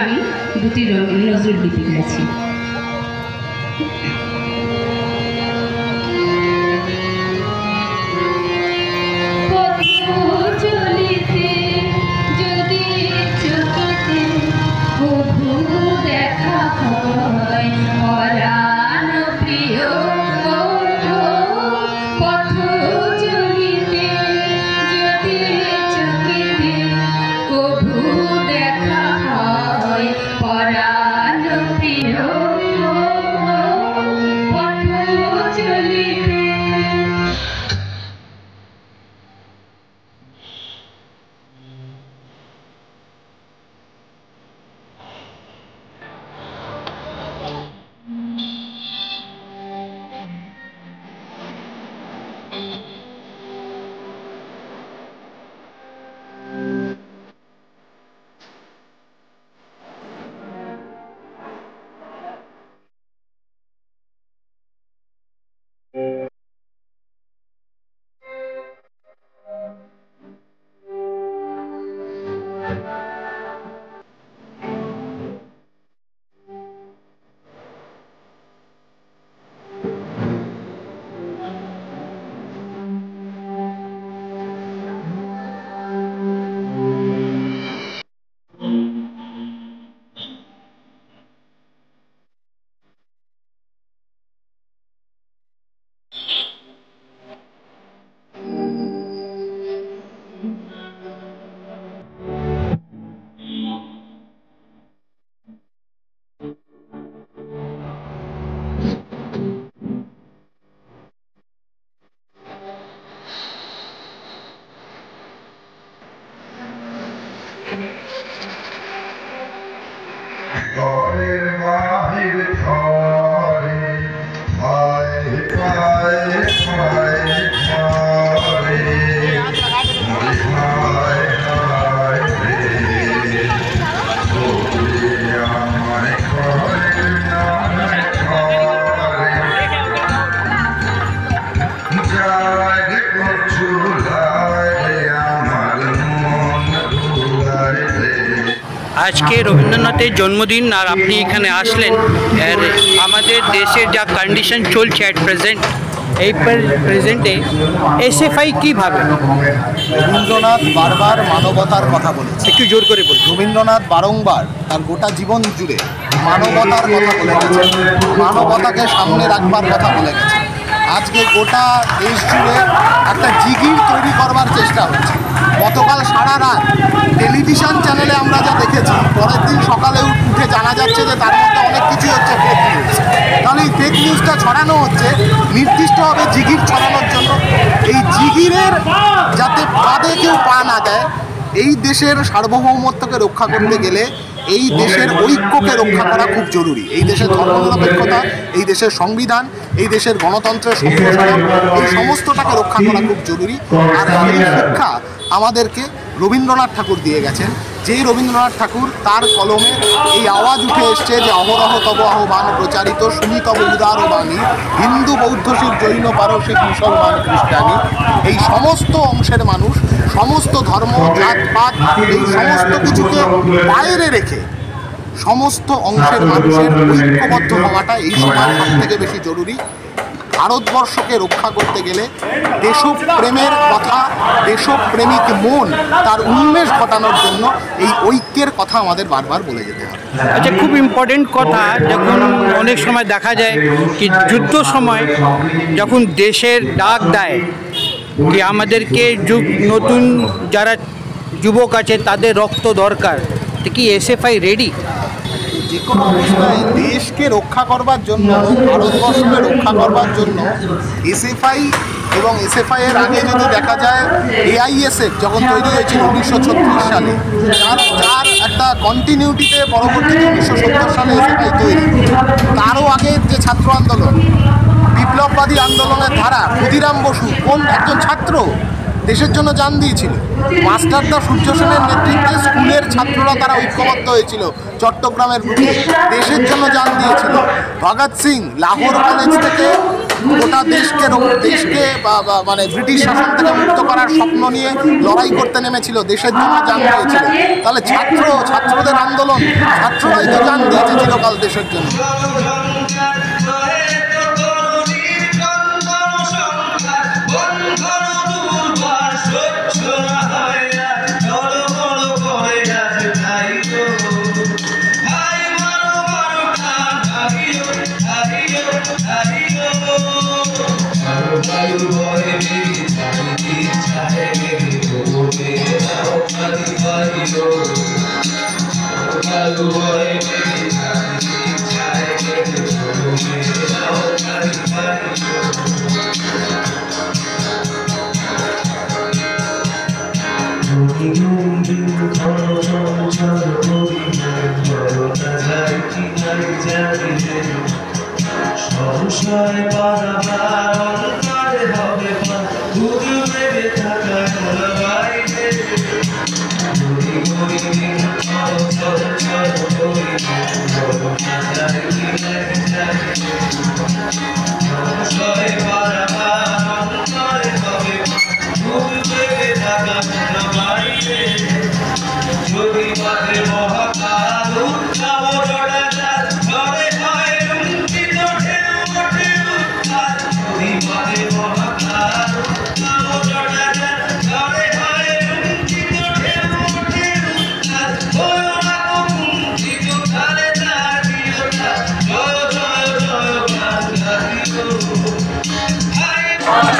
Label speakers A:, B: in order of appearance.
A: আমি দুটি নজরুল গীতি গাইছি।
B: আজকে রবীন্দ্রনাথের জন্মদিন আর আপনি এখানে আসলেন। আমাদের দেশের যা কন্ডিশন চলছে অ্যাট প্রেজেন্ট, এই প্রেজেন্টে এসএফআই কীভাবে?
C: রবীন্দ্রনাথ বারবার মানবতার কথা বলেছে।
B: একটু জোর করে বলুন।
C: রবীন্দ্রনাথ বারংবার তার গোটা জীবন জুড়ে মানবতার কথা বলে গেছে, মানবতাকে সামনে রাখবার কথা বলে গেছে। আজকে গোটা দেশ জুড়ে একটা জিগির তৈরি করবার চেষ্টা হচ্ছে। গতকাল সারা রাত টেলিভিশন চ্যানেলে আমরা যা দেখেছি, পরের দিন সকালে উঠে জানা যাচ্ছে যে তার মধ্যে অনেক কিছু হচ্ছে ফেক নিউজ। তাহলে এই ফেক নিউজটা ছড়ানো হচ্ছে নির্দিষ্টভাবে জিগির ছড়ানোর জন্য। এই জিগিরের যাতে বাদে কেউ পা না দেয়, এই দেশের সার্বভৌমত্বকে রক্ষা করতে গেলে এই দেশের ঐক্যকে রক্ষা করা খুব জরুরি। এই দেশের ধর্মনিরপেক্ষতা, এই দেশের সংবিধান, এই দেশের গণতন্ত্রের সম্প্রসারণ, এই সমস্তটাকে রক্ষা করা খুব জরুরি। আর এই শিক্ষা আমাদেরকে রবীন্দ্রনাথ ঠাকুর দিয়ে গেছেন। যেই রবীন্দ্রনাথ ঠাকুর, তার কলমে এই আওয়াজ উঠে এসছে যে অহরহ তব আহ্বান প্রচারিত, শুনি তব উদার বাণী, হিন্দু বৌদ্ধ শিখ জৈন পারসিক মুসলমান খ্রিস্টানি। এই সমস্ত অংশের মানুষ, সমস্ত ধর্ম জাতপাত, এই সমস্ত কিছুকে বাইরে রেখে সমস্ত অংশের মানুষের ঐক্যবদ্ধ হওয়াটা এই সময় সব থেকে বেশি জরুরি। ভারতবর্ষকে রক্ষা করতে গেলে দেশপ্রেমের কথা, দেশপ্রেমিক মন তার উন্মেষ ঘটানোর জন্য এই ঐক্যের কথা আমাদের বারবার বলে যেতে হবে।
B: আচ্ছা, খুব ইম্পর্টেন্ট কথা। যখন অনেক সময় দেখা যায় কি যুদ্ধ সময় যখন দেশের ডাক দেয় কি আমাদেরকে নতুন যারা যুবক আছে তাদের রক্ত দরকার, তো কি এসএফআই রেডি?
C: যে কোনো অবস্থায় দেশকে রক্ষা করবার জন্য, ভারতবর্ষকে রক্ষা করবার জন্য এসএফআই এবং এসএফআই এর আগে যদি দেখা যায় এআইএসএফ যখন তৈরি হয়েছিল 1936 সালে, তার একটা কন্টিনিউটিতে পরবর্তীতে 1970 সালে এসএফআই তৈরি। তারও আগের যে ছাত্র আন্দোলন, বিপ্লববাদী আন্দোলনের ধারা, ক্ষুদিরাম বসু কোন একজন ছাত্র দেশের জন্য জান দিয়েছিল। মাস্টারদা সূর্য সেনের নেতৃত্বে স্কুলের ছাত্ররা তারা ঐক্যবদ্ধ হয়েছিল চট্টগ্রামের বুকে, দেশের জন্য জান দিয়েছিল। ভগৎ সিং লাহোর কলেজ থেকে গোটা দেশকে মানে ব্রিটিশ শাসন থেকে মুক্ত করার স্বপ্ন নিয়ে লড়াই করতে নেমেছিল, দেশের জন্য জান দিয়েছিল। তাহলে ছাত্রদের আন্দোলন, ছাত্ররাই তো জান দিয়েছে চিরকাল দেশের জন্য।
D: সংশয় বারবার অন্তরে হবে বুধু বেড়ে থাকা বাইরে গড়ি গড়ি দিন চল চল চল গড়ি সংশয় বারবার অন্তরে হবে বুধু বেড়ে থাকা বাইরে যদি বাদে মহাকাল উৎসব জড়া যার ঘরে হয় রুঞ্চিত ঢেউ ওঠে উত্তাল যদি বাদে মহাকাল উৎসব জড়া যার ঘরে হয় রুঞ্চিত ঢেউ ওঠে উত্তাল হয়ো না কুঞ্চিত ধারে দাঁড়িয়ে জয় জয় জয় বাংলা